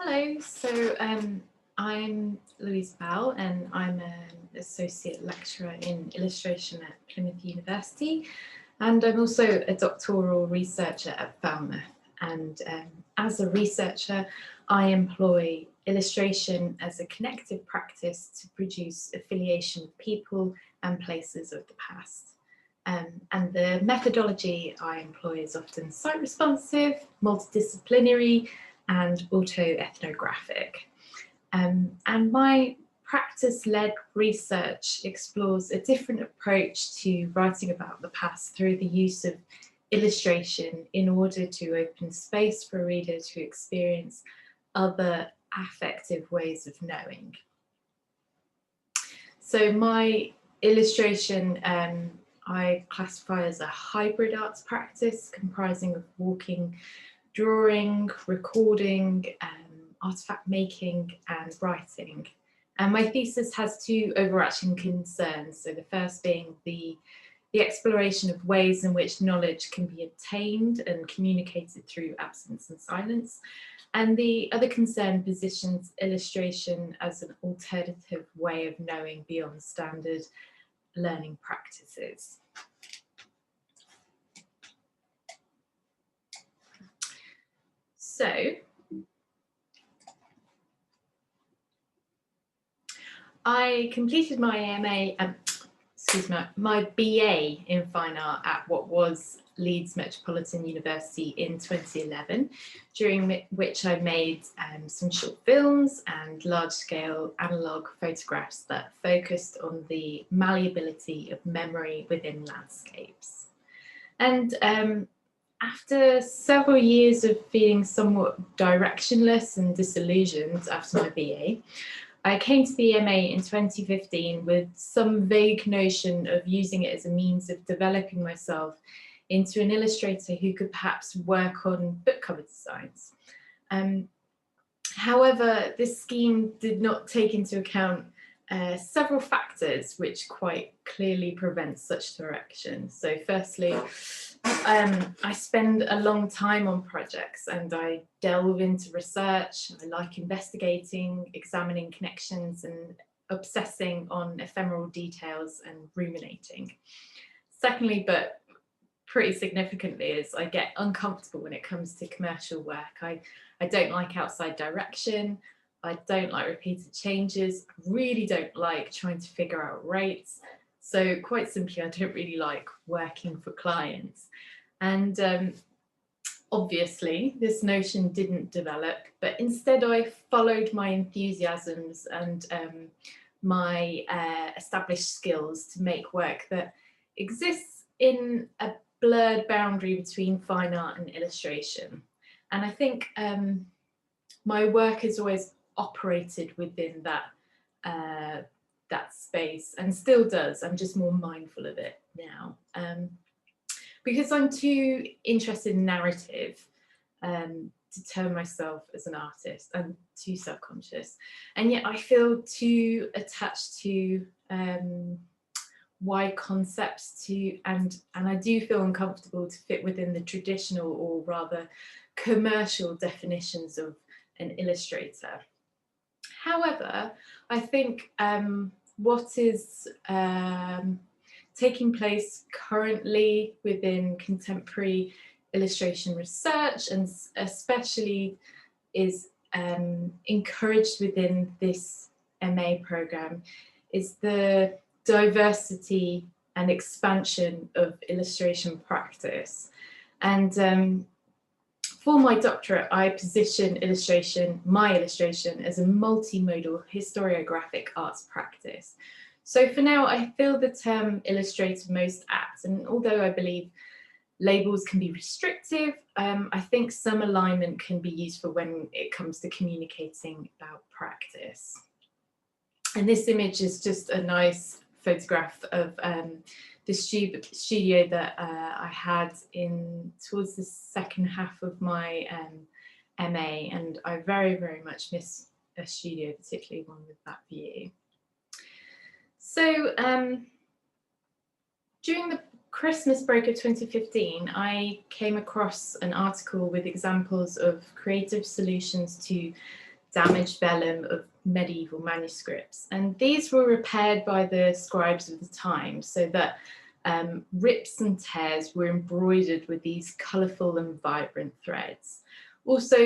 Hello, I'm Louise and I'm an Associate Lecturer in Illustration at Plymouth University, and I'm also a doctoral researcher at Vellum. And as a researcher, I employ illustration as a connective practice to produce affiliation with people and places of the past. And the methodology I employ is often site-responsive, multidisciplinary, and auto-ethnographic. And my practice-led research explores a different approach to writing about the past through the use of illustration in order to open space for a reader to experience other affective ways of knowing. So my illustration I classify as a hybrid arts practice comprising of walking, drawing, recording, artifact making and writing. And my thesis has two overarching concerns. So the first being the exploration of ways in which knowledge can be obtained and communicated through absence and silence. And the other concern positions illustration as an alternative way of knowing beyond standard learning practices. So, I completed my my BA in Fine Art at what was Leeds Metropolitan University in 2011, during which I made some short films and large-scale analogue photographs that focused on the malleability of memory within landscapes. And after several years of feeling somewhat directionless and disillusioned after my BA, I came to the MA in 2015 with some vague notion of using it as a means of developing myself into an illustrator who could perhaps work on book cover designs. However, this scheme did not take into account several factors which quite clearly prevent such direction. So firstly, I spend a long time on projects and I delve into research. I like investigating, examining connections and obsessing on ephemeral details and ruminating. Secondly, but pretty significantly, is I get uncomfortable when it comes to commercial work. I don't like outside direction. I don't like repeated changes. I really don't like trying to figure out rates. So quite simply, I don't really like working for clients. And obviously, this notion didn't develop, but instead I followed my enthusiasms and my established skills to make work that exists in a blurred boundary between fine art and illustration. And I think my work has always operated within that that space and still does. I'm just more mindful of it now. Because I'm too interested in narrative to term myself as an artist. I'm too self-conscious. And yet I feel too attached to wide concepts and I do feel uncomfortable to fit within the traditional or rather commercial definitions of an illustrator. However, I think what is taking place currently within contemporary illustration research, and especially is encouraged within this MA programme, is the diversity and expansion of illustration practice. And for my doctorate, I position my illustration, as a multimodal historiographic arts practice. So for now, I feel the term illustrator most apt, and although I believe labels can be restrictive, I think some alignment can be useful when it comes to communicating about practice. And this image is just a nice photograph of the studio that I had towards the second half of my MA, and I very, very much miss a studio, particularly one with that view. So during the Christmas break of 2015, I came across an article with examples of creative solutions to damaged vellum of medieval manuscripts. And these were repaired by the scribes of the time so that rips and tears were embroidered with these colourful and vibrant threads. Also,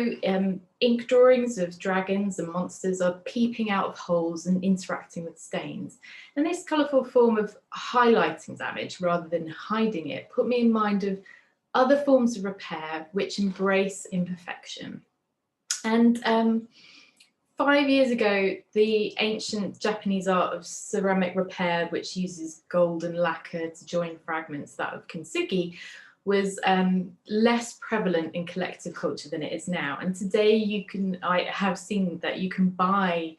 ink drawings of dragons and monsters are peeping out of holes and interacting with stains. And this colourful form of highlighting damage rather than hiding it put me in mind of other forms of repair which embrace imperfection. And 5 years ago, the ancient Japanese art of ceramic repair, which uses gold and lacquer to join fragments, that of kintsugi, was less prevalent in collective culture than it is now. And today I have seen that you can buy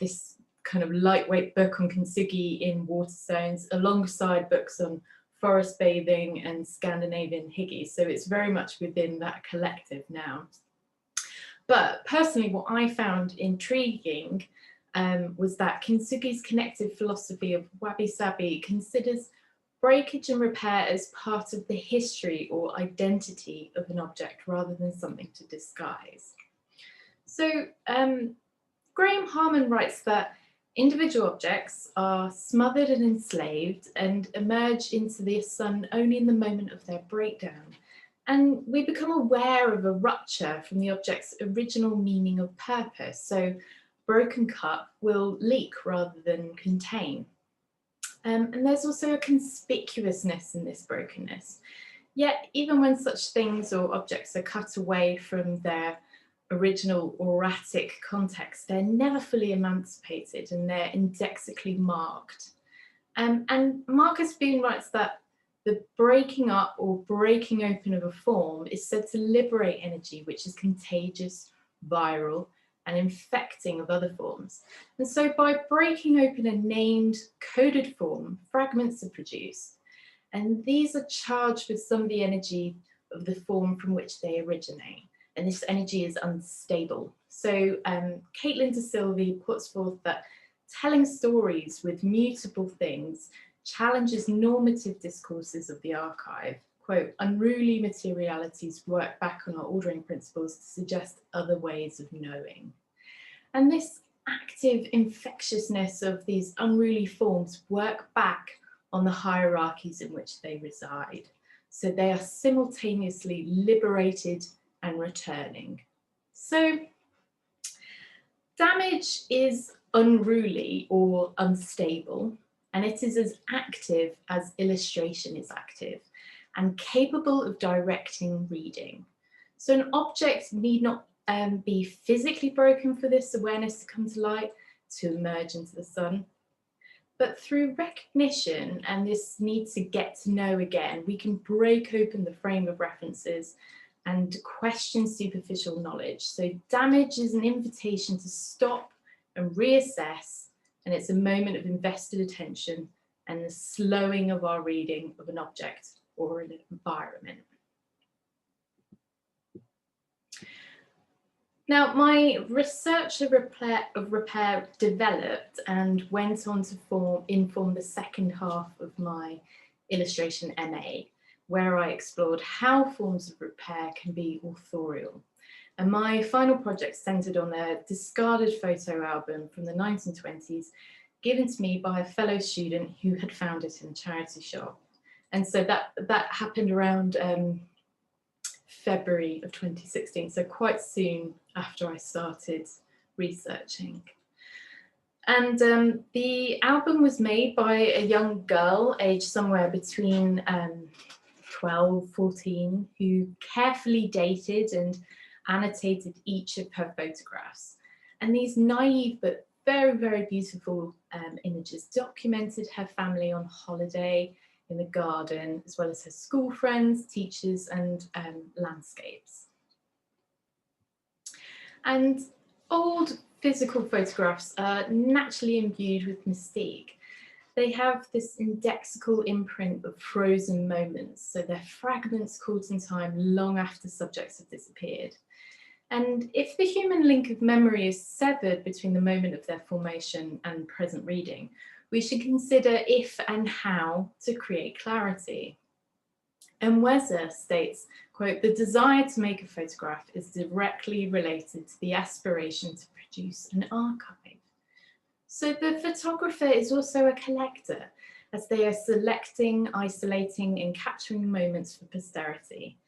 this kind of lightweight book on kintsugi in Waterstones alongside books on forest bathing and Scandinavian hygge. So it's very much within that collective now. But personally, what I found intriguing was that kintsugi's connective philosophy of wabi-sabi considers breakage and repair as part of the history or identity of an object rather than something to disguise. So Graham Harman writes that individual objects are smothered and enslaved and emerge into the sun only in the moment of their breakdown. And we become aware of a rupture from the object's original meaning of purpose. So broken cup will leak rather than contain. And there's also a conspicuousness in this brokenness. Yet, even when such things or objects are cut away from their original auratic context, they're never fully emancipated and they're indexically marked. And Marcus Boone writes that the breaking up or breaking open of a form is said to liberate energy, which is contagious, viral, and infecting of other forms. And so by breaking open a named, coded form, fragments are produced. And these are charged with some of the energy of the form from which they originate. And this energy is unstable. So Caitlin de Silva puts forth that telling stories with mutable things challenges normative discourses of the archive. Quote, unruly materialities work back on our ordering principles to suggest other ways of knowing. And this active infectiousness of these unruly forms work back on the hierarchies in which they reside. So they are simultaneously liberated and returning. So damage is unruly or unstable, and it is as active as illustration is active and capable of directing reading. So an object need not be physically broken for this awareness to come to light, to emerge into the sun. But through recognition and this need to get to know again, we can break open the frame of references and question superficial knowledge. So damage is an invitation to stop and reassess, and it's a moment of invested attention and the slowing of our reading of an object or an environment. Now, my research of repair developed and went on to inform the second half of my illustration MA, where I explored how forms of repair can be authorial. And my final project centered on a discarded photo album from the 1920s, given to me by a fellow student who had found it in a charity shop. And so that happened around February of 2016, so quite soon after I started researching. And the album was made by a young girl aged somewhere between 12, 14, who carefully dated and annotated each of her photographs. And these naive but very, very beautiful images documented her family on holiday, in the garden, as well as her school friends, teachers, and landscapes. And old physical photographs are naturally imbued with mystique. They have this indexical imprint of frozen moments, so they're fragments caught in time long after subjects have disappeared. And if the human link of memory is severed between the moment of their formation and present reading, we should consider if and how to create clarity. And Weser states, quote, "The desire to make a photograph is directly related to the aspiration to produce an archive." So the photographer is also a collector, as they are selecting, isolating, and capturing moments for posterity.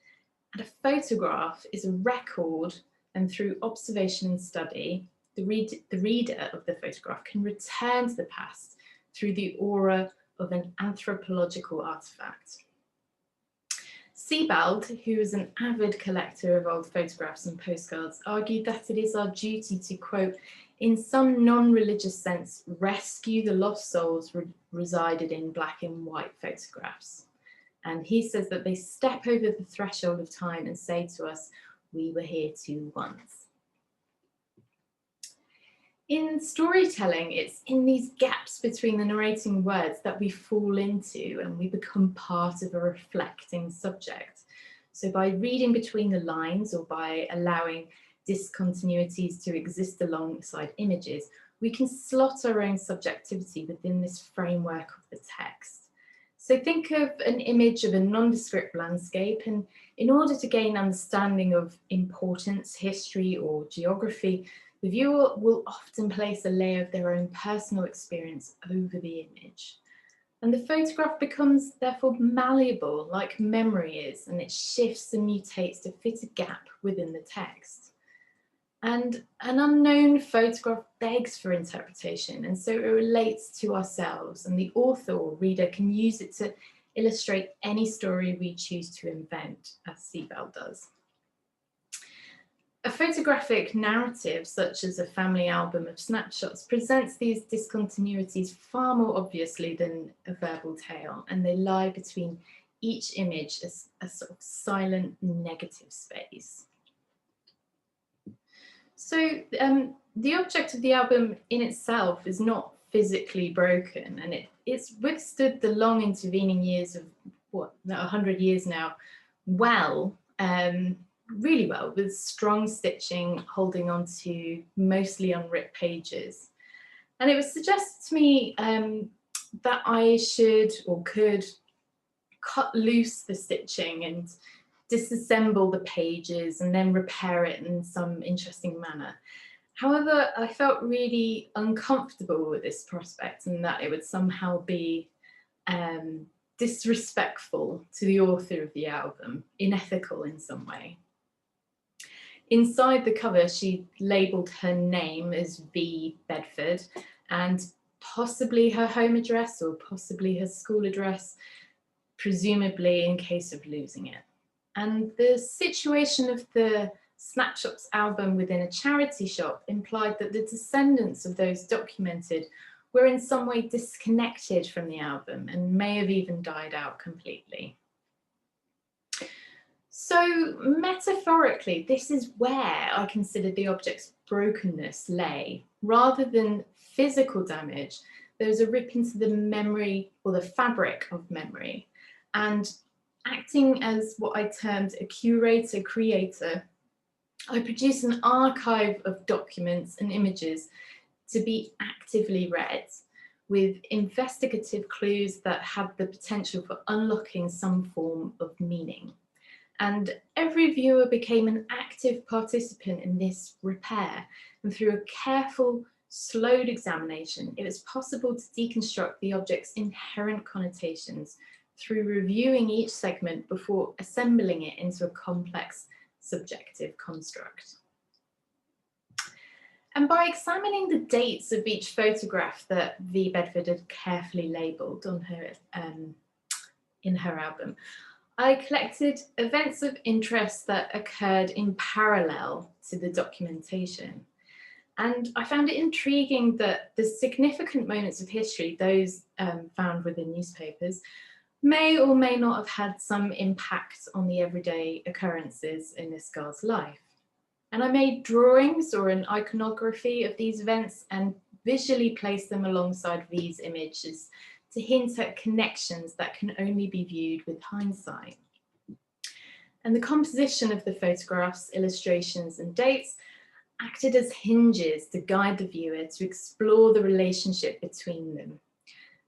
And a photograph is a record, and through observation and study, the reader of the photograph can return to the past through the aura of an anthropological artifact. Sebald, who is an avid collector of old photographs and postcards, argued that it is our duty to, quote, "in some non-religious sense, rescue the lost souls resided in black and white photographs." And he says that they step over the threshold of time and say to us, "We were here too once." In storytelling, it's in these gaps between the narrating words that we fall into and we become part of a reflecting subject. So by reading between the lines or by allowing discontinuities to exist alongside images, we can slot our own subjectivity within this framework of the text. So think of an image of a nondescript landscape, and in order to gain understanding of importance, history, or geography, the viewer will often place a layer of their own personal experience over the image. And the photograph becomes therefore malleable, like memory is, and it shifts and mutates to fit a gap within the text. And an unknown photograph begs for interpretation, and so it relates to ourselves, and the author or reader can use it to illustrate any story we choose to invent, as Sebald does. A photographic narrative, such as a family album of snapshots, presents these discontinuities far more obviously than a verbal tale, and they lie between each image as a sort of silent negative space. So the object of the album in itself is not physically broken, and it's withstood the long intervening years of, 100 years now, well, really well, with strong stitching holding on to mostly unripped pages. And it was suggested to me that I should or could cut loose the stitching and disassemble the pages and then repair it in some interesting manner. However, I felt really uncomfortable with this prospect, and that it would somehow be disrespectful to the author of the album, unethical in some way. Inside the cover, she labelled her name as V. Bedford, and possibly her home address or possibly her school address, presumably in case of losing it. And the situation of the Snapshots album within a charity shop implied that the descendants of those documented were in some way disconnected from the album and may have even died out completely. So metaphorically, this is where I consider the object's brokenness lay. Rather than physical damage, there's a rip into the memory or the fabric of memory. And acting as what I termed a curator-creator, I produce an archive of documents and images to be actively read, with investigative clues that have the potential for unlocking some form of meaning. And every viewer became an active participant in this repair, and through a careful, slowed examination, it was possible to deconstruct the object's inherent connotations through reviewing each segment before assembling it into a complex subjective construct. And by examining the dates of each photograph that V. Bedford had carefully labelled on her in her album, I collected events of interest that occurred in parallel to the documentation. And I found it intriguing that the significant moments of history, those found within newspapers, may or may not have had some impact on the everyday occurrences in this girl's life. And I made drawings or an iconography of these events and visually placed them alongside V's images to hint at connections that can only be viewed with hindsight. And the composition of the photographs, illustrations, and dates acted as hinges to guide the viewer to explore the relationship between them.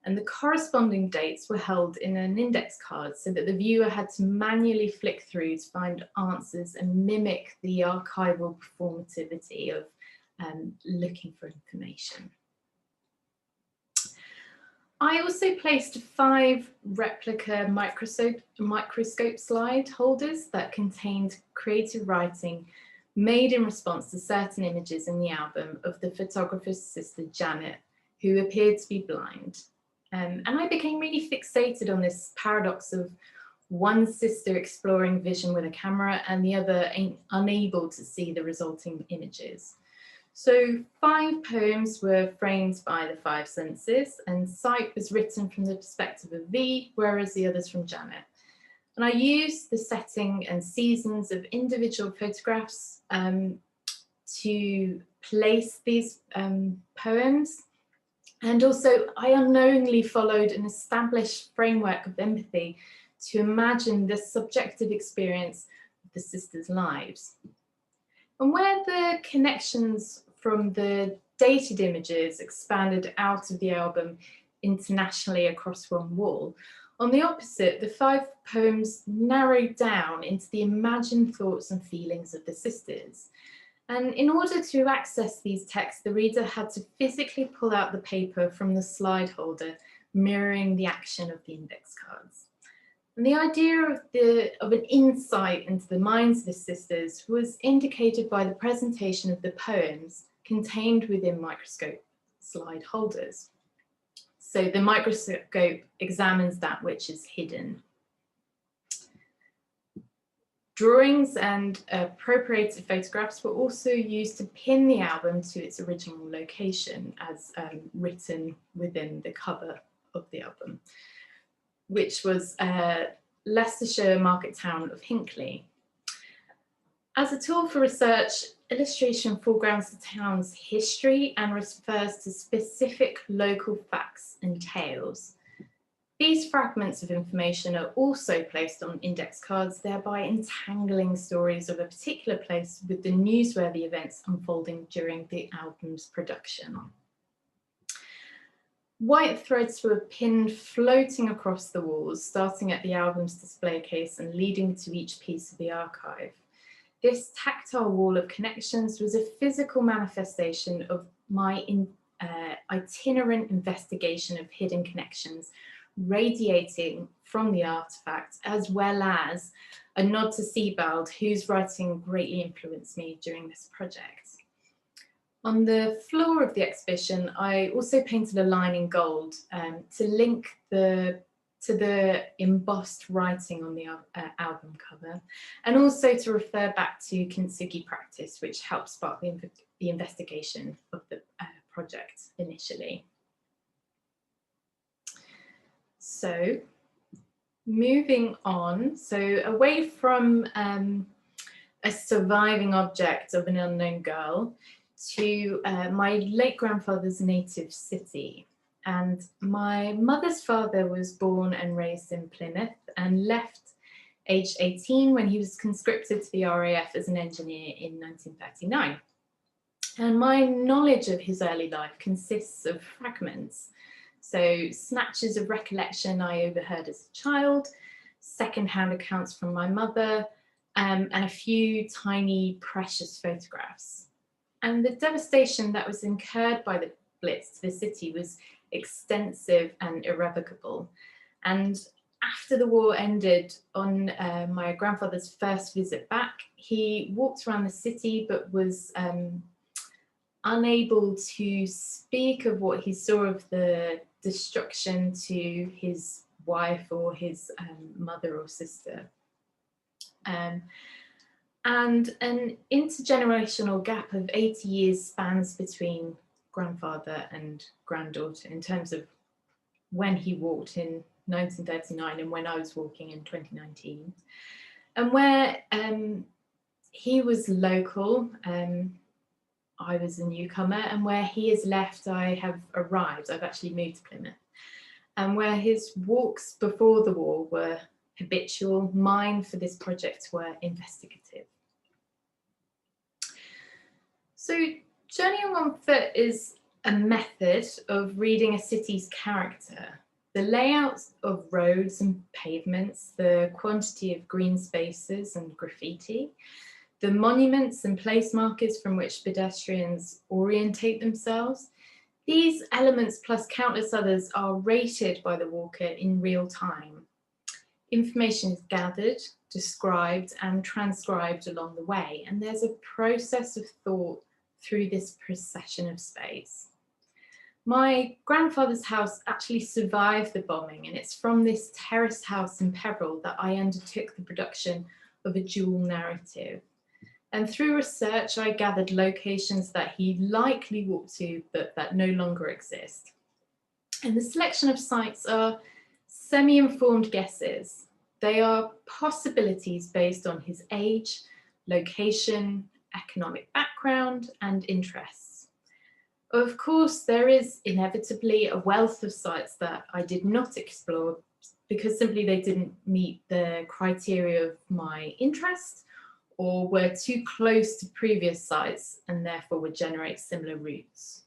and the corresponding dates were held in an index card so that the viewer had to manually flick through to find answers and mimic the archival performativity of looking for information. I also placed 5 replica microscope slide holders that contained creative writing made in response to certain images in the album of the photographer's sister Janet, who appeared to be blind. And I became really fixated on this paradox of one sister exploring vision with a camera and the other unable to see the resulting images. So 5 poems were framed by the 5 senses, and sight was written from the perspective of V, whereas the others from Janet. And I used the setting and seasons of individual photographs to place these poems. And also I unknowingly followed an established framework of empathy to imagine the subjective experience of the sisters' lives. And where the connections from the dated images expanded out of the album internationally across one wall, on the opposite, the 5 poems narrowed down into the imagined thoughts and feelings of the sisters. And in order to access these texts, the reader had to physically pull out the paper from the slide holder, mirroring the action of the index cards. And the idea of an insight into the minds of the sisters was indicated by the presentation of the poems contained within microscope slide holders. So the microscope examines that which is hidden. Drawings and appropriated photographs were also used to pin the album to its original location as written within the cover of the album, which was Leicestershire market town of Hinckley. As a tool for research, illustration foregrounds the town's history and refers to specific local facts and tales. These fragments of information are also placed on index cards, thereby entangling stories of a particular place with the newsworthy events unfolding during the album's production. White threads were pinned floating across the walls, starting at the album's display case and leading to each piece of the archive. This tactile wall of connections was a physical manifestation of my itinerant investigation of hidden connections radiating from the artifact, as well as a nod to Sebald, whose writing greatly influenced me during this project. On the floor of the exhibition, I also painted a line in gold to link to the embossed writing on the album cover, and also to refer back to kintsugi practice, which helped spark the investigation of the project initially. So moving on, so away from a surviving object of an unknown girl to my late grandfather's native city. And my mother's father was born and raised in Plymouth and left aged 18 when he was conscripted to the RAF as an engineer in 1939. And my knowledge of his early life consists of fragments. So snatches of recollection I overheard as a child, secondhand accounts from my mother, and a few tiny precious photographs. And the devastation that was incurred by the Blitz to the city was extensive and irrevocable. And after the war ended, on my grandfather's first visit back, he walked around the city but was unable to speak of what he saw of the destruction to his wife or his mother or sister. And an intergenerational gap of 80 years spans between grandfather and granddaughter in terms of when he walked in 1939 and when I was walking in 2019. And where he was local, I was a newcomer, and where he has left, I have arrived. I've actually moved to Plymouth. And where his walks before the war were habitual, mine for this project were investigative. So journeying on foot is a method of reading a city's character. The layout of roads and pavements, the quantity of green spaces and graffiti, the monuments and place markers from which pedestrians orientate themselves. These elements plus countless others are rated by the walker in real time. Information is gathered, described and transcribed along the way, and there's a process of thought through this procession of space. My grandfather's house actually survived the bombing, and it's from this terraced house in Peveril that I undertook the production of a dual narrative. And through research, I gathered locations that he likely walked to, but that no longer exist. And the selection of sites are semi-informed guesses. They are possibilities based on his age, location, economic background, and interests. Of course, there is inevitably a wealth of sites that I did not explore because simply they didn't meet the criteria of my interest or were too close to previous sites and therefore would generate similar routes.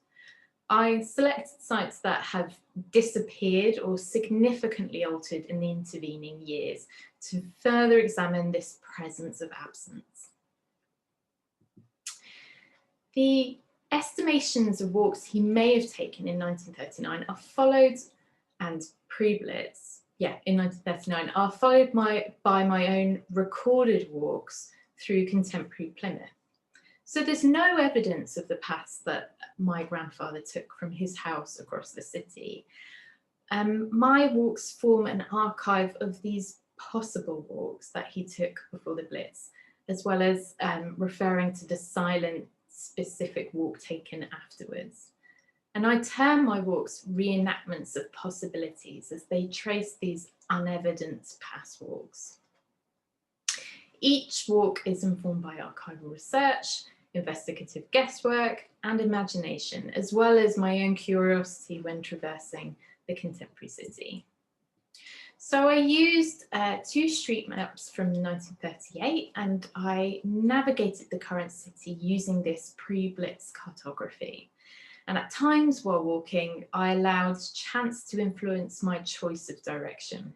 I selected sites that have disappeared or significantly altered in the intervening years to further examine this presence of absence. The estimations of walks he may have taken in 1939 are followed, and pre-Blitz, in 1939, are followed by my own recorded walks through contemporary Plymouth. So there's no evidence of the paths that my grandfather took from his house across the city. My walks form an archive of these possible walks that he took before the Blitz, as well as referring to the silent specific walk taken afterwards. And I term my walks reenactments of possibilities as they trace these unevident past walks. Each walk is informed by archival research, investigative guesswork, and imagination, as well as my own curiosity when traversing the contemporary city. So I used 2 street maps from 1938, and I navigated the current city using this pre-Blitz cartography. And at times while walking, I allowed chance to influence my choice of direction.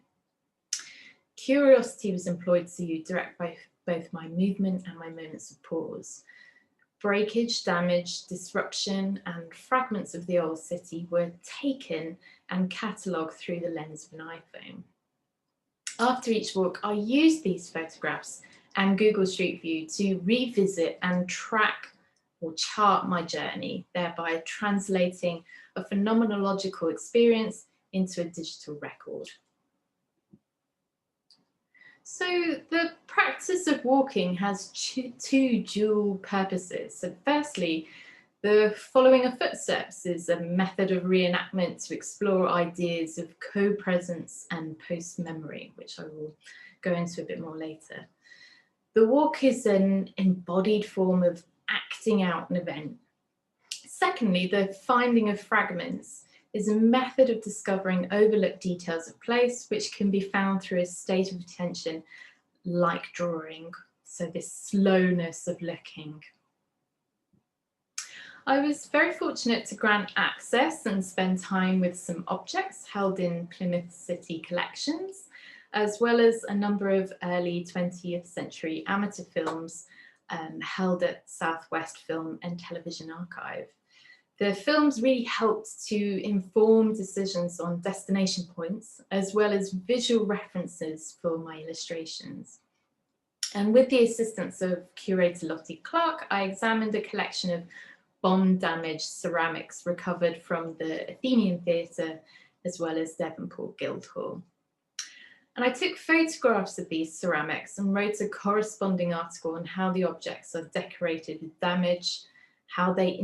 Curiosity was employed to direct both my movement and my moments of pause. Breakage, damage, disruption, and fragments of the old city were taken and catalogued through the lens of an iPhone. After each walk, I used these photographs and Google Street View to revisit and track or chart my journey, thereby translating a phenomenological experience into a digital record. So the practice of walking has 2 dual purposes. So firstly, the following of footsteps is a method of reenactment to explore ideas of co-presence and post-memory, which I will go into a bit more later. The walk is an embodied form of acting out an event. Secondly, the finding of fragments is a method of discovering overlooked details of place, which can be found through a state of attention like drawing, so this slowness of looking. I was very fortunate to grant access and spend time with some objects held in Plymouth City collections, as well as a number of early 20th century amateur films held at Southwest Film and Television Archive. The films really helped to inform decisions on destination points, as well as visual references for my illustrations. And with the assistance of curator Lottie Clark, I examined a collection of bomb-damaged ceramics recovered from the Athenaeum Theatre, as well as Devonport Guildhall. And I took photographs of these ceramics and wrote a corresponding article on how the objects are decorated with damage, how they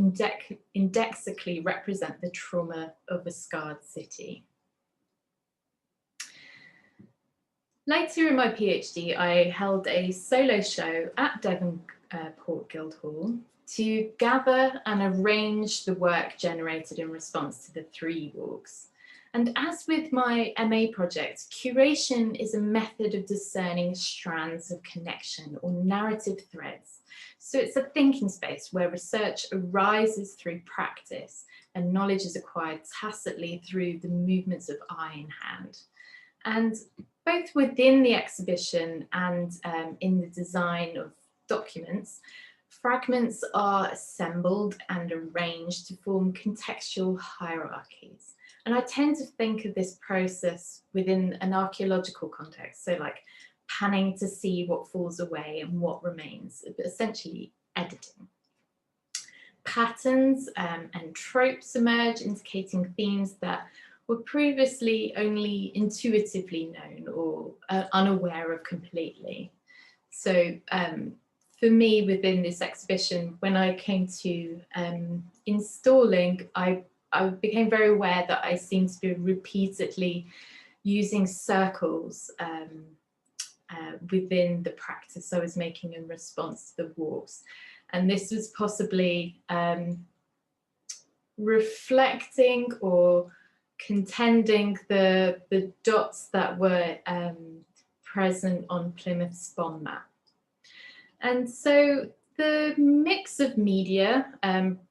indexically represent the trauma of a scarred city. Later in my PhD, I held a solo show at Devonport Guildhall to gather and arrange the work generated in response to the 3 walks. And as with my MA project, curation is a method of discerning strands of connection or narrative threads. So it's a thinking space where research arises through practice and knowledge is acquired tacitly through the movements of eye and hand. And both within the exhibition and in the design of documents, fragments are assembled and arranged to form contextual hierarchies. And I tend to think of this process within an archaeological context, so like panning to see what falls away and what remains, but essentially editing. Patterns and tropes emerge, indicating themes that were previously only intuitively known or unaware of completely. So for me, within this exhibition, when I came to installing, I became very aware that I seemed to be repeatedly using circles within the practice I was making in response to the walks. And this was possibly reflecting or contending the dots that were present on Plymouth's Bond map. And so the mix of media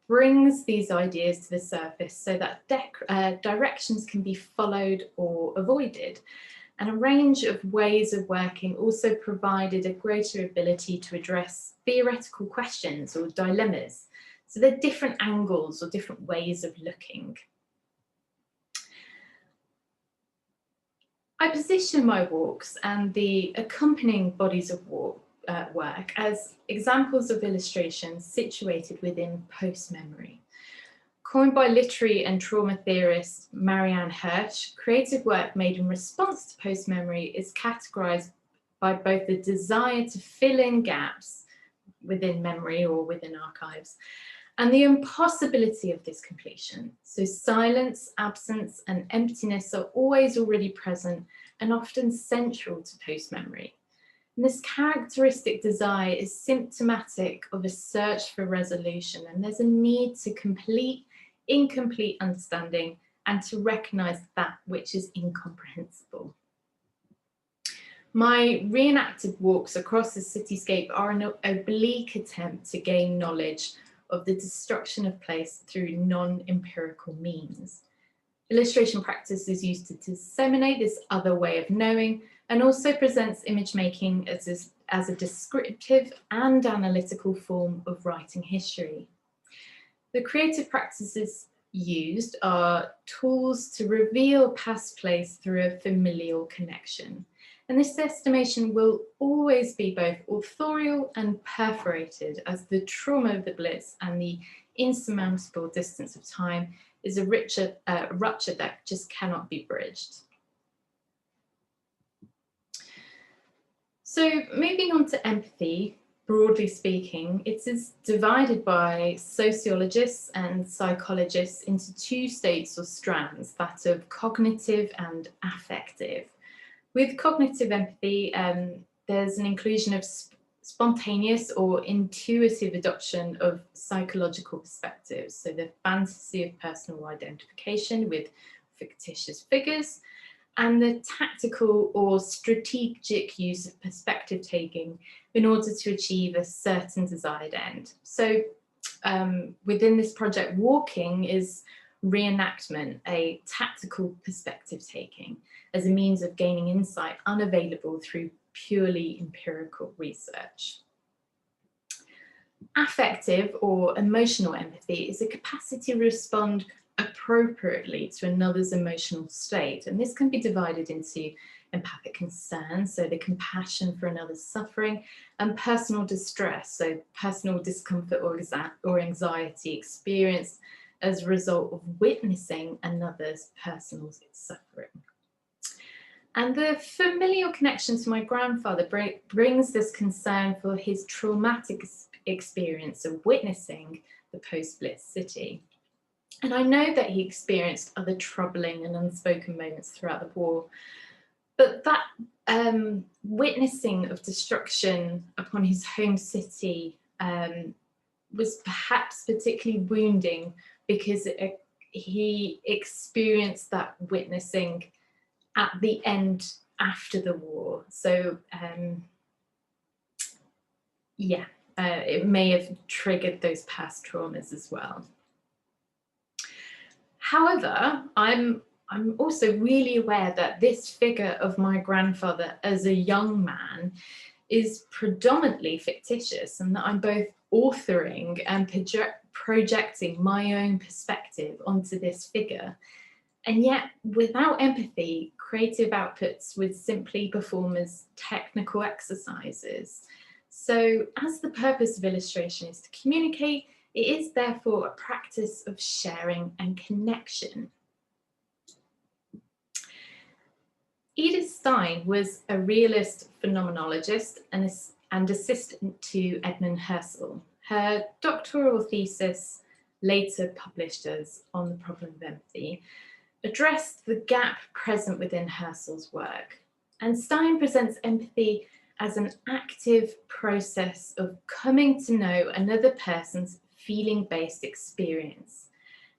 brings these ideas to the surface so that directions can be followed or avoided. And a range of ways of working also provided a greater ability to address theoretical questions or dilemmas. So there are different angles or different ways of looking. I position my walks and the accompanying bodies of work as examples of illustrations situated within post-memory. Coined by literary and trauma theorist Marianne Hirsch, creative work made in response to post-memory is categorized by both the desire to fill in gaps within memory or within archives, and the impossibility of this completion. So silence, absence, and emptiness are always already present and often central to post-memory. And this characteristic desire is symptomatic of a search for resolution, and there's a need to complete incomplete understanding and to recognize that which is incomprehensible. My reenacted walks across the cityscape are an oblique attempt to gain knowledge of the destruction of place through non-empirical means. Illustration practice is used to disseminate this other way of knowing and also presents image making as a descriptive and analytical form of writing history. The creative practices used are tools to reveal past place through a familial connection. And this estimation will always be both authorial and perforated, as the trauma of the Blitz and the insurmountable distance of time is a rupture that just cannot be bridged. So moving on to empathy, broadly speaking, it is divided by sociologists and psychologists into two states or strands, that of cognitive and affective. With cognitive empathy, there's an inclusion of spontaneous or intuitive adoption of psychological perspectives. So the fantasy of personal identification with fictitious figures, and the tactical or strategic use of perspective taking in order to achieve a certain desired end. So within this project, walking is reenactment, a tactical perspective taking as a means of gaining insight unavailable through purely empirical research. Affective or emotional empathy is a capacity to respond appropriately to another's emotional state, and this can be divided into empathic concern, so the compassion for another's suffering, and personal distress, so personal discomfort or anxiety experienced as a result of witnessing another's personal suffering. And the familial connection to my grandfather brings this concern for his traumatic experience of witnessing the post-Blitz city. And I know that he experienced other troubling and unspoken moments throughout the war, but that witnessing of destruction upon his home city was perhaps particularly wounding because it he experienced that witnessing at the end after the war. So yeah, it may have triggered those past traumas as well. However, I'm also really aware that this figure of my grandfather as a young man is predominantly fictitious, and that I'm both authoring and projecting my own perspective onto this figure. And yet, without empathy, creative outputs would simply perform as technical exercises. So, as the purpose of illustration is to communicate, it is therefore a practice of sharing and connection. Edith Stein was a realist phenomenologist and assistant to Edmund Husserl. Her doctoral thesis, later published as On the Problem of Empathy, addressed the gap present within Husserl's work. And Stein presents empathy as an active process of coming to know another person's feeling-based experience.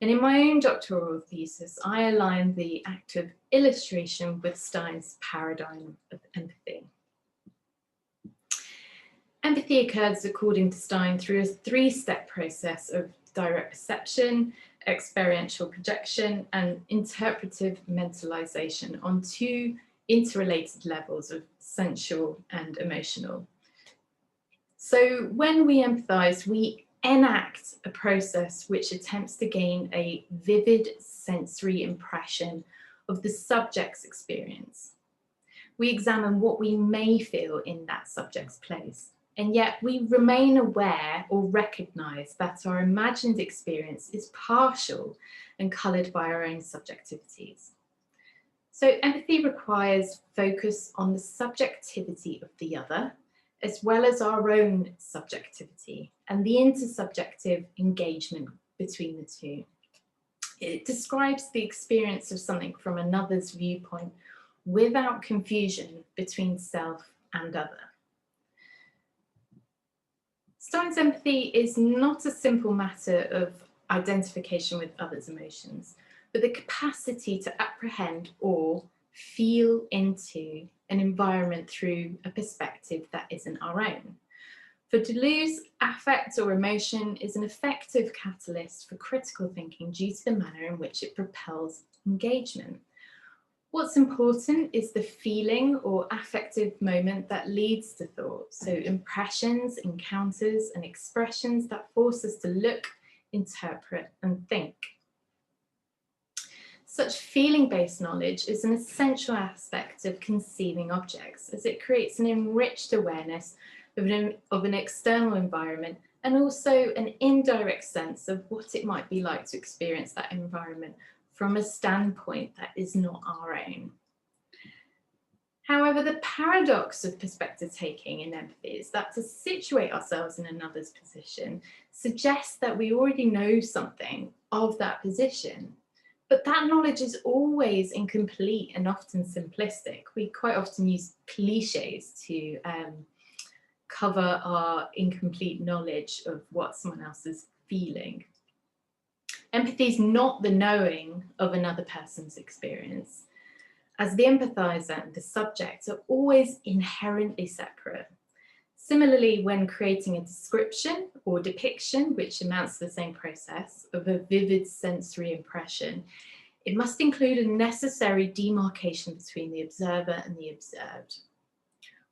And in my own doctoral thesis, I aligned the act of illustration with Stein's paradigm of empathy. Empathy occurs, according to Stein, through a three-step process of direct perception, experiential projection, and interpretive mentalization on two interrelated levels of sensual and emotional. So when we empathize, we enact a process which attempts to gain a vivid sensory impression of the subject's experience. We examine what we may feel in that subject's place, and yet we remain aware or recognize that our imagined experience is partial and colored by our own subjectivities. So empathy requires focus on the subjectivity of the other, as well as our own subjectivity and the intersubjective engagement between the two. It describes the experience of something from another's viewpoint without confusion between self and other. Stein's empathy is not a simple matter of identification with others' emotions, but the capacity to apprehend or feel into an environment through a perspective that isn't our own. For Deleuze, affect or emotion is an effective catalyst for critical thinking due to the manner in which it propels engagement. What's important is the feeling or affective moment that leads to thought, so impressions, encounters, and expressions that force us to look, interpret, and think. Such feeling-based knowledge is an essential aspect of conceiving objects, as it creates an enriched awareness of an external environment and also an indirect sense of what it might be like to experience that environment from a standpoint that is not our own. However, the paradox of perspective taking in empathy is that to situate ourselves in another's position suggests that we already know something of that position. But that knowledge is always incomplete and often simplistic. We quite often use cliches to cover our incomplete knowledge of what someone else is feeling. Empathy is not the knowing of another person's experience, as the empathizer and the subject are always inherently separate. Similarly, when creating a description or depiction, which amounts to the same process of a vivid sensory impression, it must include a necessary demarcation between the observer and the observed.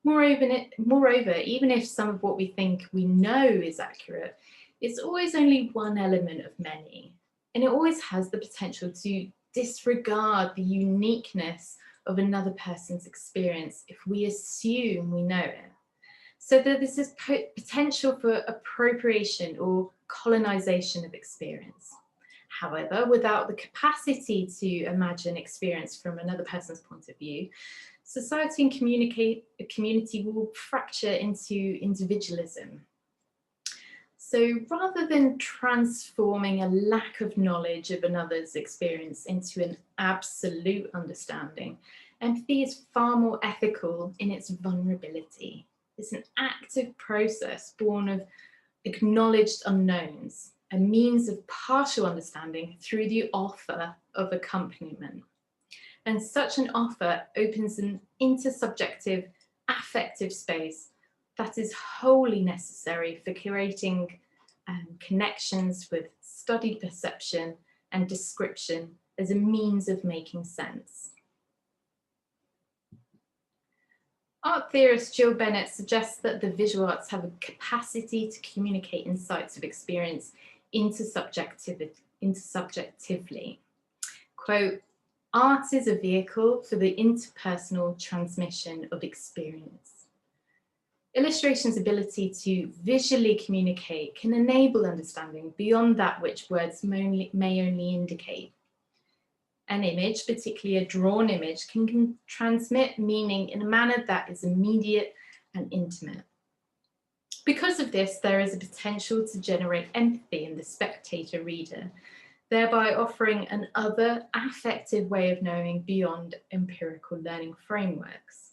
Moreover, even if some of what we think we know is accurate, it's always only one element of many, and it always has the potential to disregard the uniqueness of another person's experience if we assume we know it. So that this is potential for appropriation or colonization of experience. However, without the capacity to imagine experience from another person's point of view, society and community will fracture into individualism. So rather than transforming a lack of knowledge of another's experience into an absolute understanding, empathy is far more ethical in its vulnerability. It's an active process born of acknowledged unknowns, a means of partial understanding through the offer of accompaniment. And such an offer opens an intersubjective affective space that is wholly necessary for curating connections with studied perception and description as a means of making sense. Art theorist Jill Bennett suggests that the visual arts have a capacity to communicate insights of experience intersubjectively. Quote, art is a vehicle for the interpersonal transmission of experience. Illustration's ability to visually communicate can enable understanding beyond that which words may only indicate. An image, particularly a drawn image, can transmit meaning in a manner that is immediate and intimate. Because of this, there is a potential to generate empathy in the spectator reader, thereby offering an other affective way of knowing beyond empirical learning frameworks.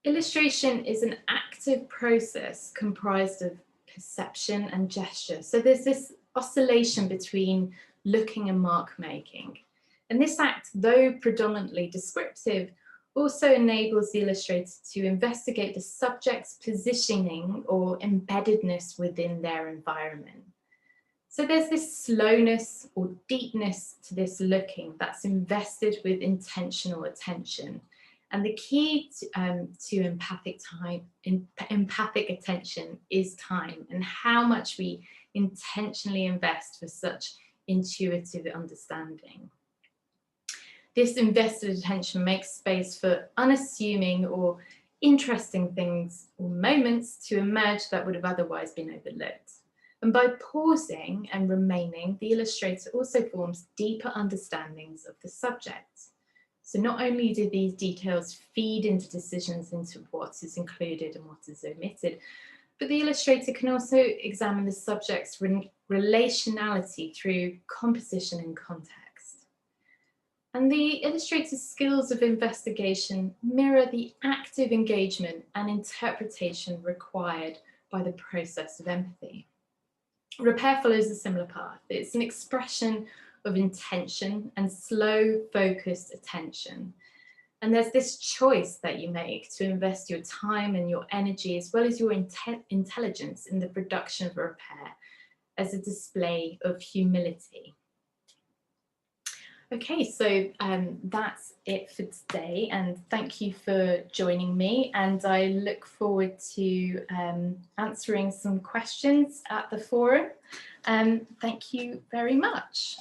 Illustration is an active process comprised of perception and gesture. So there's this oscillation between looking and mark making. And this act, though predominantly descriptive, also enables the illustrator to investigate the subject's positioning or embeddedness within their environment. So there's this slowness or deepness to this looking that's invested with intentional attention. And the key to empathic attention is time, and how much we intentionally invest for such intuitive understanding. This invested attention makes space for unassuming or interesting things or moments to emerge that would have otherwise been overlooked. And by pausing and remaining, the illustrator also forms deeper understandings of the subject. So not only do these details feed into decisions into what is included and what is omitted, but the illustrator can also examine the subject's relationality through composition and context. And the illustrator's skills of investigation mirror the active engagement and interpretation required by the process of empathy. Repair follows a similar path. It's an expression of intention and slow, focused attention. And there's this choice that you make to invest your time and your energy, as well as your intelligence, in the production of a repair as a display of humility. Okay, so that's it for today, and thank you for joining me, and I look forward to answering some questions at the forum. Thank you very much.